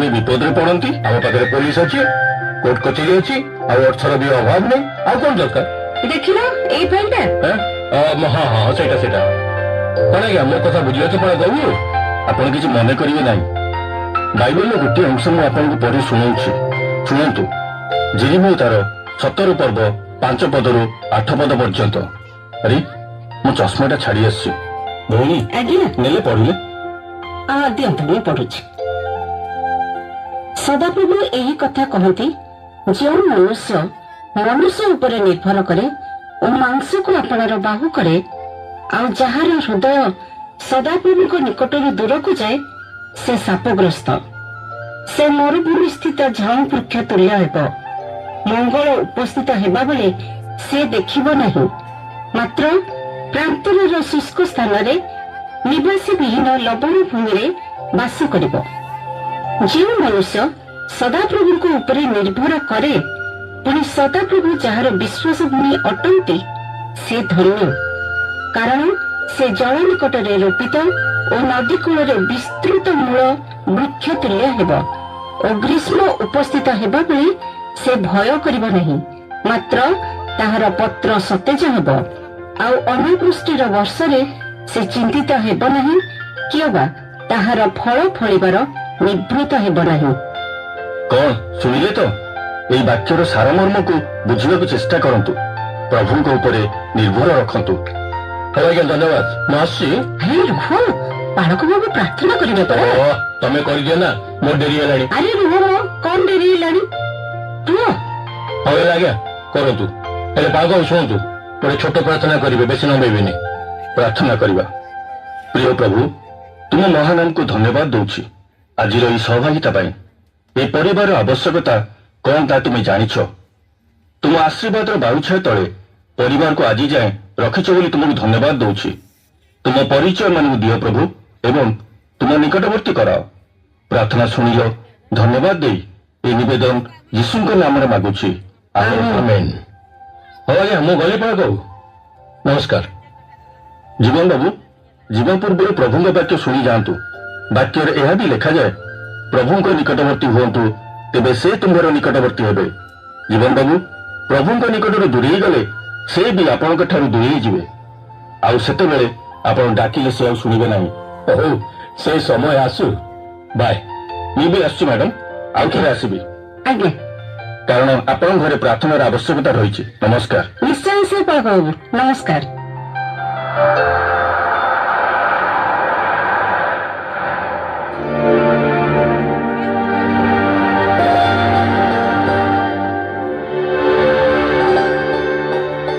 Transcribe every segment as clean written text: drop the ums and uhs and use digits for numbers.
भी विपद रे पड़ती आम पाखे पुलिस अच्छी कोर्ट कचेरी अच्छी अर्थर भी अभाव नहीं आ कौन दरकार देखिल एई फाइलटा हाँ हाँ सेटा सेटा कौन आज्ञा मो कथा बुझे कौन कहू आपड़ किसी मन करेंगे ना बाइबल गोटे अंश मुझे आपको पढ़ी शुणाऊँ शुणु जिरिमिया तार 17 पर्व 5 पदरु 8 पद पर्यंत अरे मो चश्माटा छाड़ी आसी भौणी नेले पढ़िले दिंतु मुझे पढ़ुची सदाप्रभु यही कथा कहती जो मनुष्य मनुष्य उपर निर्भर करे और मांस को आपणार बाहु करे आ जार हृदय सदाप्रभु निकट दूर को जाए से शापग्रस्त से मरुभूमि स्थित झाऊ वृक्ष तुल्य हेब मंगल उपस्थित हेबा बेले से देखिब नहीं मात्र प्रांतर शुष्क स्थान रे निवासी विहीन लवण भूमि रे वास करिब जो मनुष्य सदाप्रभु को ऊपर निर्भर करे पुणी सदाप्रभु जार विश्वास भूमि अटंती से धन्य कारण से जल निकट रे रोपित और नदी कूल विस्तृत मूल वृक्ष तुल्य हेब और ग्रीष्म उपस्थित हेबा बेले से भय करिब नहीं मात्र ताहार पत्र सतेज हेब आउ अनावृष्टिर वर्ष से चिंतित हेब नहीं किबा ताहार फल फलिबार निवृत्त हेब नहीं। कौन सुनिले तो यही वाक्यर सारमर्म को बुझा चेष्टा करंतु प्रभु को ऊपर निर्भर रखंतु। आज्ञा धन्यवाद मासी बालक बाबू प्रार्थना करिवे परा तमे कर दियो ना मोर डेरी हेलानी अरे रुह कौन डेरी हेलानी तू होय आज्ञा करंतु हेले बालक शुणंतु गोटे छोट प्रार्थना करिवे बेसी नबेबेनी प्रार्थना करिबा। प्रिय प्रभु तुम महानाम को धन्यवाद दउछि आज ई सहभागिता पाई ए परिवार आवश्यकता कौन ता तुम जानिछ तुम आशीर्वाद बायुछाय तले परिवार को आज जाए रखिछ बोली तुमको धन्यवाद दउछि तुम परिचय मान दियो प्रभु एवं तुम निकटवर्ती कराओ प्रार्थना शुणिल धन्यवाद दे ए निवेदन यीशु नाम मागुछि आमेन। हाँ आज्ञा मु गली पड़ा कहू नमस्कार जीवन बाबू जीवन पूर्व प्रभु वाक्य शुणी जातु वाक्य यह भी लिखा जाए प्रभु निकटवर्ती हुंतु तेबे से तुम्हार निकटवर्ती हेबे। जीवन बाबू प्रभु निकट दूरे गले से भी आपण दूरे जीवे आउ सेते बेले आपण डाकिले से आउ सुनिबे नाही। ओहो से समय आसु बाय मी भी आसु मैडम आउ केरे आसीबी आज्ञा कारण आपण घरे प्रार्थनार आवश्यकता रहिछि। नमस्कार निश्चय से बाबू नमस्कार।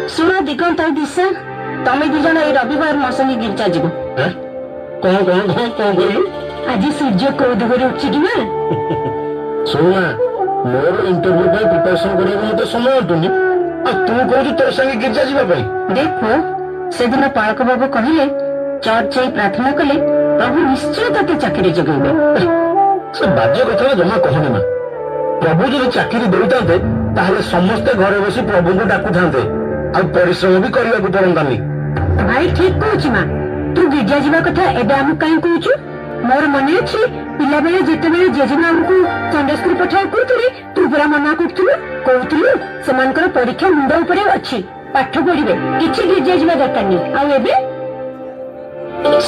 सुनो दिगंत दिशा तमे दी जन रविवार मो संगे गिरजा जीव कौन कौन कौन कौन कहलु आज सूर्य क्रोध करे उठी कि ना सुना मोर इंटरव्यू पे प्रिपरेशन करियो मते समय हटुनी आ तू कहू तोर संगे गिरजा जीवा पई देखो सेदिन पालक बाबू कहले चर्च जाई प्रार्थना कले प्रभु निश्चय तते चाकरी जगैबे से बाज्य कथा जमा कहने ना प्रभु जदि चाकरी देउतांते ताहले समस्त घरे बसी प्रभु को डाकु थांते आ परिश्रम भी करबा को पड़ंतानी। भाई ठीक कहूची मां तू गिरजा जीवा कथा एबे हम काई कहूचु मोर मने अछि पिला बेले जेते बेले जेजेमा हमकु संडे स्कूल पठाओ करथुरी तू पूरा मना करथुलु कहथुलु समानकर परीक्षा मुंड ऊपर अछि पाठ पढिबे किछि गिरजा जीवा दरकार नै आ एबे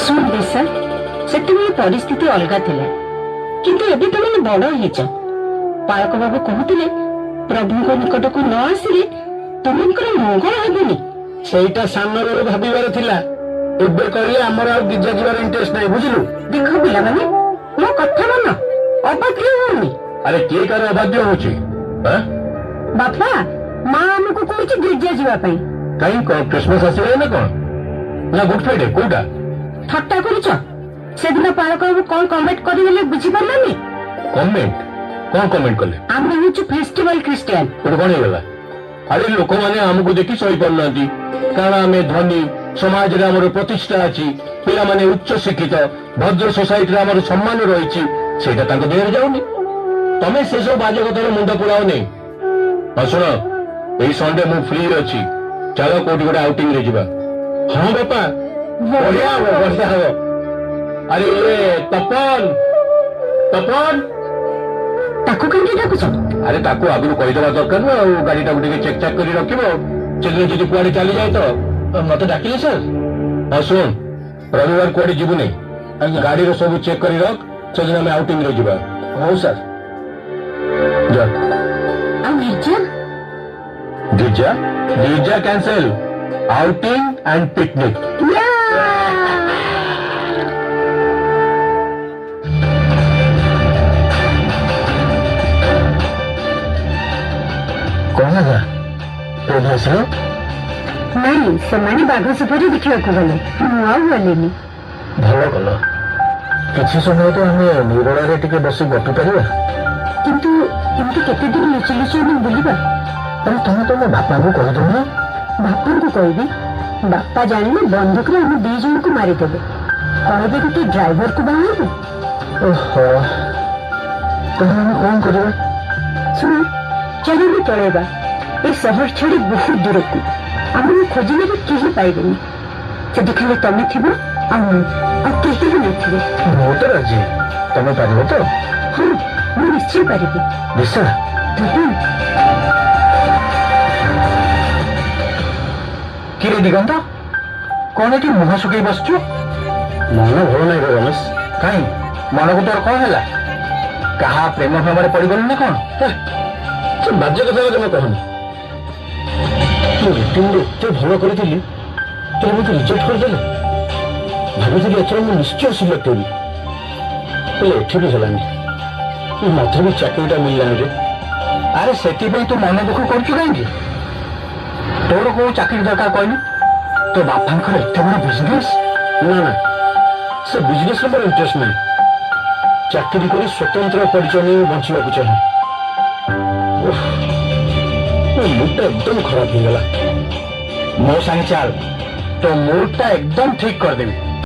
सुन देसा सेते परिस्थिति अलगा थिला किंतु एबे तमे बड़ हेछ पालक बाबू कहतुले प्रभु को निकट को न आसिले तुमकर मंगल हेबनी सेटा सामने रे भाबीबार थिला एबे कहले हमर आ गिरजा जीवार इंटरेस्ट नै बुझलु। देखो पिला माने मो कथा मन अबाध्य होनी अरे के कर अबाध्य होची हैं बापा मां हमको कहूची गिरजा जीवा पई काई को क्रिसमस आसीले ना कोन ना गुड फ्राइडे कोटा ठट्टा करिछ सेदिन पालक बाबू कोन कमेंट करिले बुझी परलानी कमेंट कोन कमेंट कले हम होची फेस्टिवल क्रिश्चियन कोन हेला अरे लोक माने हमको देखि सही पड़नांती कारण आमे धनी समाज रे हमर प्रतिष्ठा अछि पिला माने उच्च शिक्षित भद्र सोसाइटी रे हमर सम्मान रहिछि सेटा तांको देर जाउनी तमे से सब बाजे कथार मुंड पुलाओ नै। सुनो एई संडे मु फ्री अछि चलो कोठी गोटे आउटिंग रे जिबा। हां बापा बढ़िया हो अरे तपन तपन ତାକୁ କାହିଁକି ଡାକୁଛ? ଆରେ ତାକୁ ଆଗରୁ କହିଦେବା ଦରକାର ନା ଆଉ ଗାଡିଟାକୁ ଟିକେ ଚେକ୍ ଚାକ୍ କରି ରଖିବ ସେଦିନ ଯଦି କୁଆଡେ ଚାଲିଯାଏ ତ ମତେ ଡାକିଲେ ସାର୍। ହଁ ଶୁଣ ରବିବାର କୁଆଡେ ଯିବୁନି ଗାଡିର ସବୁ ଚେକ୍ କରି ରଖ ସେଦିନ ଆମେ ଆଉଟିଂରେ ଯିବା। ହଉ ସାର୍ ଯା। ଆଉ ଗିର୍ଜା? ଗିର୍ଜା ଗିର୍ଜା କ୍ୟାନ୍ସେଲ ଆଉଟିଂ ଆଣ୍ଡ ପିକନିକ। କଣ ହେଲା କୋଉଠି ଆସିଲ? ନାଇଁ ସେମାନେ ବାଘ ସଫାରି ଦେଖିବାକୁ ଗଲେ, ମୁଁ ଆଉ ଗଲିନି। ଭଲ କଲ। କିଛି ସମୟ ତ ଆମେ ନିରୋଳାରେ ଟିକେ ବସି ଗପି ପାରିବା। କିନ୍ତୁ ଏମିତି କେତେ ଦିନ ଲୁଚି ଲୁଚି ଆମେ ବୁଲିବା? ଆରେ ତମେ ତମ ବାପାଙ୍କୁ କହିଦଉନ। ବାପାଙ୍କୁ କହିବି? ବାପା ଜାଣିଲେ ବନ୍ଧୁକରେ ଆମେ 2 ଜଣଙ୍କୁ ମାରିଦେବେ। କହିବେ ଗୋଟେ ଡ୍ରାଇଭରକୁ ବାହା ହବୁ। ଓହୋ ତାହେଲେ ଆମେ କଣ କରିବା? ଶୁଣ ଚାରିବି ପଳେଇବା ଏ ସହର ଛାଡି ବହୁତ ଦୂରକୁ। ଆମକୁ ଖୋଜିଲେ ବି କେହି ପାଇବେନି। ସେଠି ଖାଲି ତମେ ଥିବ ଆଉ ମୁଁ, ଆଉ କେହି ବି ନଥିବେ। ମୁଁ ତ ରାଜି। ତମେ ପାରିବ ତ? ହଁ ମୁଁ ନିଶ୍ଚୟ ପାରିବି। ନିଶା କିରେ ଦିଗନ୍ତ କଣ ଏଠି ମୁହଁ ଶୁଖେଇ ବସିଛୁ? ମନ ଭଲ ନାହିଁ ରେ ରମେଶ। କାହିଁ ମନକୁ ତୋର କଣ ହେଲା? କାହା ପ୍ରେମ ପ୍ରେମରେ ପଡିଗଲୁ ନା କଣ? ସେ ବାଜ୍ୟ କଥା ତମେ କହନି। ମୁଁ ରୁଟିନରେ ଏତେ ଭଲ କରିଥିଲି ତୁମେ ମତେ ରିଜେକ୍ଟ କରିଦେଲେ। ଭାବିଥିଲି ଏଥର ମୁଁ ନିଶ୍ଚୟ ସିଲେକ୍ଟ ହେବି ହେଲେ ଏଠି ବି ହେଲାନି। ମତେ ବି ଚାକିରିଟା ମିଳିଲାନି ରେ। ଆରେ ସେଥିପାଇଁ ତୁ ମନ ଦୁଃଖ କରୁଛୁ କାହିଁକି? ତୋର କୋଉ ଚାକିରି ଦରକାର କହିଲୁ? ତୋ ବାପାଙ୍କର ଏତେ ବଡ ବିଜନେସ୍। ନା ନା ସେ ବିଜନେସରେ ମୋର ଇଣ୍ଟରେଷ୍ଟ ନାହିଁ। ଚାକିରି କରି ସ୍ୱତନ୍ତ୍ର ପରିଚୟ ନେଇ ବଞ୍ଚିବାକୁ ଚାହେଁ। ମୋ ମୁଡଟା ଏକଦମ ଖରାପ ହେଇଗଲା। ମୋ ସାଙ୍ଗେ ଚାଲ ତୋ ମୁଡଟା ଏକଦମ ଠିକ କରିଦେବି।